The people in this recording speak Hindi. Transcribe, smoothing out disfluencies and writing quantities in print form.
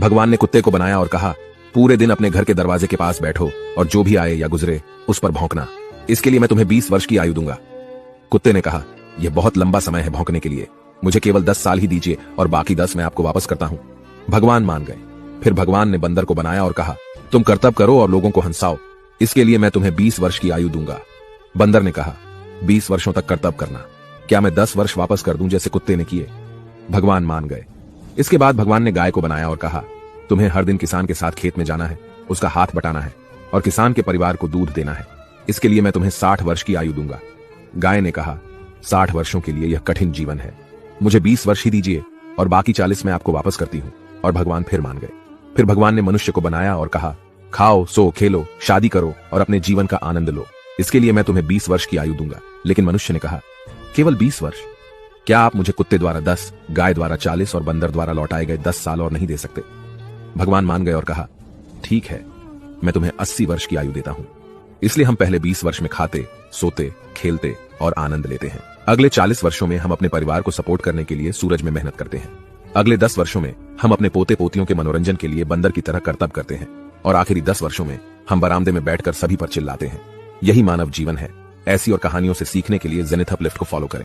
भगवान ने कुत्ते को बनाया और कहा, पूरे दिन अपने घर के दरवाजे के पास बैठो और जो भी आए या गुजरे उस पर भौंकना। इसके लिए मैं तुम्हें 20 वर्ष की आयु दूंगा। कुत्ते ने कहा, यह बहुत लंबा समय है भौंकने के लिए, मुझे केवल 10 साल ही दीजिए और बाकी 10 मैं आपको वापस करता हूं। भगवान मान गए। फिर भगवान ने बंदर को बनाया और कहा, तुम कर्तव्य करो और लोगों को हंसाओ, इसके लिए मैं तुम्हें 20 वर्ष की आयु दूंगा। बंदर ने कहा, 20 वर्षों तक कर्तव्य करना, क्या मैं 10 वर्ष वापस कर दूं जैसे कुत्ते ने किए? भगवान मान गए। इसके बाद भगवान ने गाय को बनाया और कहा, तुम्हें हर दिन किसान के साथ खेत में जाना है, उसका हाथ बटाना है और किसान के परिवार को दूध देना है, इसके लिए मैं तुम्हें 60 वर्ष की आयु दूंगा। गाय ने कहा, 60 वर्षों के लिए यह कठिन जीवन है, मुझे 20 वर्ष ही दीजिए और बाकी 40 मैं आपको वापस करती हूं। और भगवान फिर मान गए। फिर भगवान ने मनुष्य को बनाया और कहा, खाओ, सो, खेलो, शादी करो और अपने जीवन का आनंद लो, इसके लिए मैं तुम्हें 20 वर्ष की आयु दूंगा। लेकिन मनुष्य ने कहा, केवल 20 वर्ष? क्या आप मुझे कुत्ते द्वारा 10, गाय द्वारा 40 और बंदर द्वारा लौटाए गए 10 साल और नहीं दे सकते? भगवान मान गए और कहा, ठीक है, मैं तुम्हें 80 वर्ष की आयु देता हूं। इसलिए हम पहले 20 वर्ष में खाते, सोते, खेलते और आनंद लेते हैं। अगले 40 वर्षों में हम अपने परिवार को सपोर्ट करने के लिए सूरज में मेहनत करते हैं। अगले 10 वर्षों में हम अपने पोते पोतियों के मनोरंजन के लिए बंदर की तरह कर्तव्य करते हैं और आखिरी 10 वर्षों में हम बरामदे में बैठकर सभी पर चिल्लाते हैं। यही मानव जीवन है। ऐसी और कहानियों से सीखने के लिए जेनिथ अपलिफ्ट को फॉलो करें।